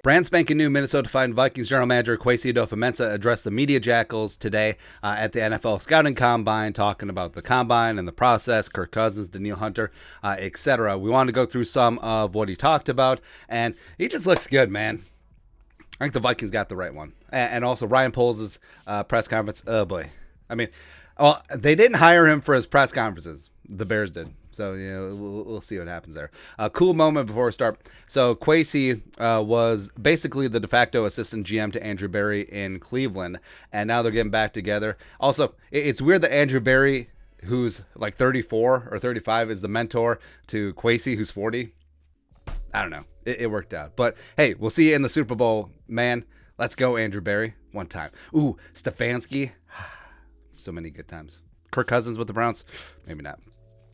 Brand spanking new Minnesota Fighting Vikings general manager Kwesi Adofo-Mensah addressed the media jackals today at the NFL Scouting Combine, talking about the Combine and the process, Kirk Cousins, Danielle Hunter, etc. We want to go through some of what he talked about, and he just looks good, man. I think the Vikings got the right one. And also Ryan Poles' press conference. Oh, boy. I mean, well, they didn't hire him for his press conferences. The Bears did. So, we'll see what happens there. Cool moment before we start. So, Kwesi was basically the de facto assistant GM to Andrew Berry in Cleveland, and now they're getting back together. Also, it's weird that Andrew Berry, who's like 34 or 35, is the mentor to Kwesi, who's 40. I don't know. It worked out. But, hey, we'll see you in the Super Bowl, man. Let's go, Andrew Berry. One time. Ooh, Stefanski. So many good times. Kirk Cousins with the Browns. Maybe not.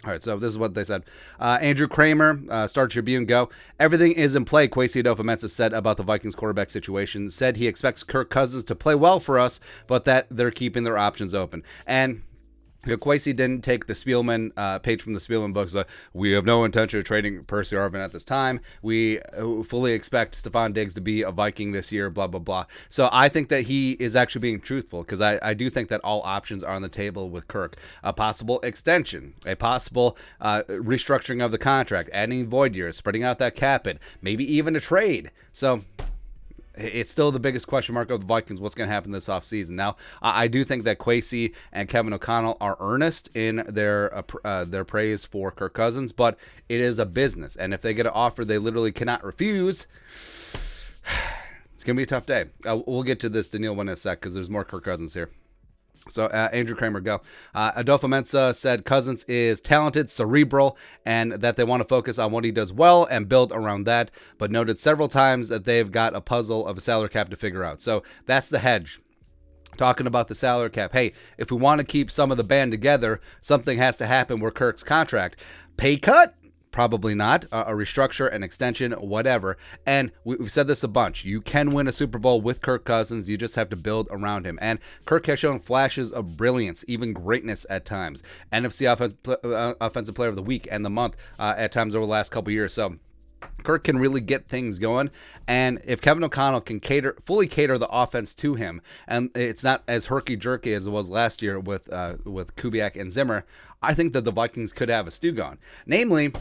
All right, so this is what they said. Andrew Kramer, Star Tribune, go. Everything is in play, Kwesi Adofo-Mensah said about the Vikings quarterback situation. Said he expects Kirk Cousins to play well for us, but that they're keeping their options open. And Kwesi didn't take the Spielman page from the Spielman books. We have no intention of trading Percy Harvin at this time. We fully expect Stephon Diggs to be a Viking this year, blah, blah, blah. So I think that he is actually being truthful, because I do think that all options are on the table with Kirk. A possible extension, a possible restructuring of the contract, adding void years, spreading out that cap hit, maybe even a trade. So it's still the biggest question mark of the Vikings, what's going to happen this offseason. Now, I do think that Kwesi and Kevin O'Connell are earnest in their praise for Kirk Cousins, but it is a business, and if they get an offer they literally cannot refuse, it's going to be a tough day. We'll get to this Danielle one in a sec, because there's more Kirk Cousins here. So, Andrew Kramer, go. Adofo-Mensah said Cousins is talented, cerebral, and that they want to focus on what he does well and build around that, but noted several times that they've got a puzzle of a salary cap to figure out. So, that's the hedge. Talking about the salary cap. Hey, if we want to keep some of the band together, something has to happen with Kirk's contract. Pay cut? Probably not. A restructure, an extension, whatever. And we've said this a bunch. You can win a Super Bowl with Kirk Cousins. You just have to build around him. And Kirk has shown flashes of brilliance, even greatness at times. NFC Offensive Player of the Week and the month at times over the last couple years. So Kirk can really get things going, and if Kevin O'Connell can fully cater the offense to him, and it's not as herky-jerky as it was last year with Kubiak and Zimmer, I think that the Vikings could have a stew going. Namely,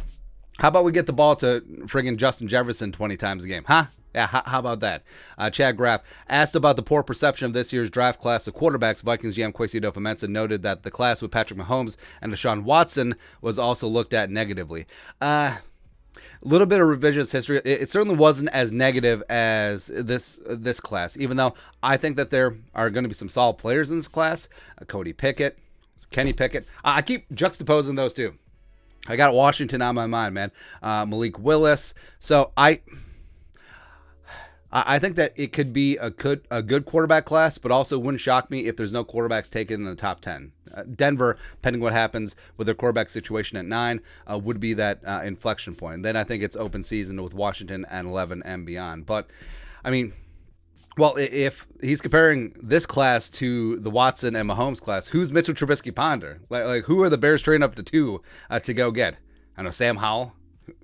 how about we get the ball to friggin' Justin Jefferson 20 times a game, huh? Yeah, how about that? Chad Graff asked about the poor perception of this year's draft class of quarterbacks. Vikings GM Kwesi Adofo-Mensah noted that the class with Patrick Mahomes and Deshaun Watson was also looked at negatively. A little bit of revisionist history. It certainly wasn't as negative as this class, even though I think that there are going to be some solid players in this class. Cody Pickett, Kenny Pickett. I keep juxtaposing those two. I got Washington on my mind, man. Malik Willis. So I think that it could be a good quarterback class, but also wouldn't shock me if there's no quarterbacks taken in the top 10. Denver, depending what happens with their quarterback situation at 9, would be that inflection point. And then I think it's open season with Washington at 11 and beyond. But, I mean, well, if he's comparing this class to the Watson and Mahomes class, who's Mitchell Trubisky-Ponder? Like who are the Bears trading up to 2 to go get? I don't know, Sam Howell?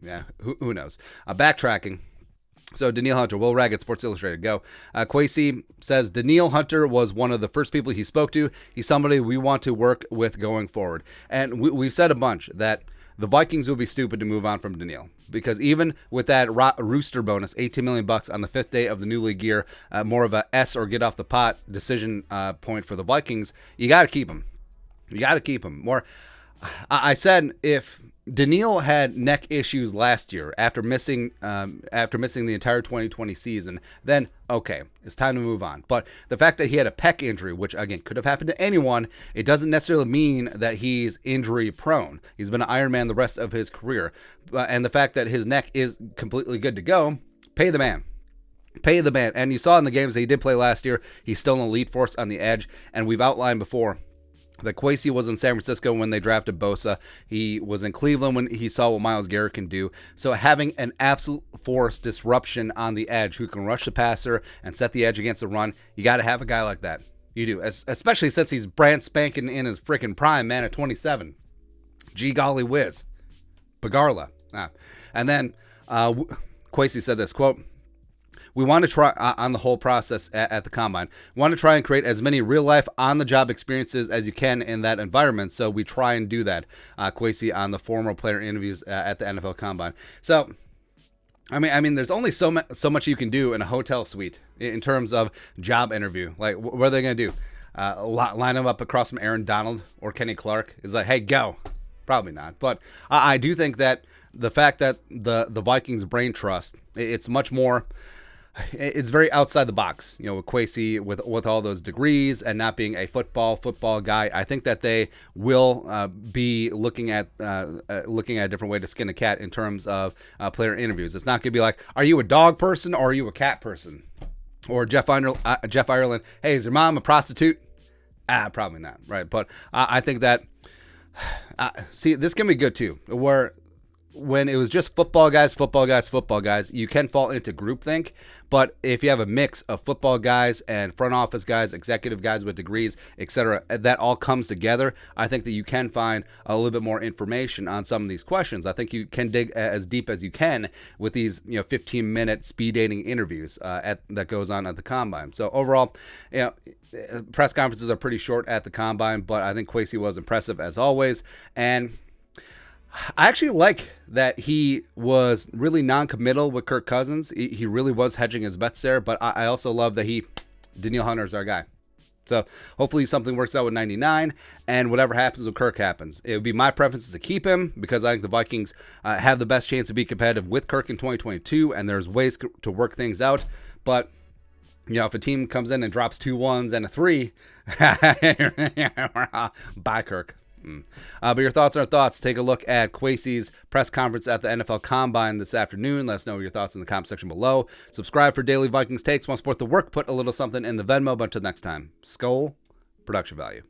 Yeah, who knows? Backtracking. So, Danielle Hunter, Will Raggett, Sports Illustrated, go. Kwesi says Danielle Hunter was one of the first people he spoke to. He's somebody we want to work with going forward. And we've said a bunch that the Vikings will be stupid to move on from Danielle, because even with that rooster bonus, $18 million on the 5th day of the new league year, more of a S or get off the pot decision point for the Vikings, you got to keep him. You got to keep him. I said if Danielle had neck issues last year after missing the entire 2020 season, then okay, it's time to move on. But the fact that he had a pec injury, which again could have happened to anyone, it doesn't necessarily mean that he's injury prone. He's been an Iron Man the rest of his career, and the fact that his neck is completely good to go, pay the man. Pay the man. And you saw in the games that he did play last year, he's still an elite force on the edge, and we've outlined before that Kwesi was in San Francisco when they drafted Bosa. He was in Cleveland when he saw what Myles Garrett can do. So having an absolute force disruption on the edge who can rush the passer and set the edge against the run, you got to have a guy like that. You do, especially since he's brand spanking in his freaking prime, man, at 27. Gee golly whiz. Pagarla. And then Kwesi said this, quote, we want to try on the whole process at the combine. We want to try and create as many real life on the job experiences as you can in that environment. So we try and do that. Kwesi on the former player interviews at the NFL Combine. So I mean, there's only so much you can do in a hotel suite in terms of job interview. Like, what are they going to do? Line them up across from Aaron Donald or Kenny Clark? Is like, hey, go. Probably not. But I do think that the fact that the Vikings brain trust, it's much more, it's very outside the box. You know, with Kwesi, with all those degrees and not being a football guy, I think that they will be looking at a different way to skin a cat in terms of player interviews. It's not going to be like, are you a dog person or are you a cat person? Or Jeff Ireland, hey, is your mom a prostitute? Probably not, right? But I think that, see, this can be good too, where when it was just football guys, you can fall into groupthink. But if you have a mix of football guys and front office guys, executive guys with degrees, etc., that all comes together, I think that you can find a little bit more information on some of these questions. I think you can dig as deep as you can with these 15-minute speed dating interviews that goes on at the combine. So overall, press conferences are pretty short at the combine, but I think Kwesi was impressive as always. And I actually like that he was really non-committal with Kirk Cousins. He really was hedging his bets there, but I also love that Danielle Hunter is our guy. So hopefully something works out with 99, and whatever happens with Kirk happens. It would be my preference to keep him because I think the Vikings have the best chance to be competitive with Kirk in 2022, and there's ways to work things out. But if a team comes in and drops 2 1s and a 3, bye, Kirk. But your thoughts are thoughts. Take a look at Kwesi's press conference at the NFL Combine this afternoon. Let us know your thoughts in the comment section below. Subscribe for daily Vikings takes. Want to support the work? Put a little something in the Venmo. But until next time, Skol, production value.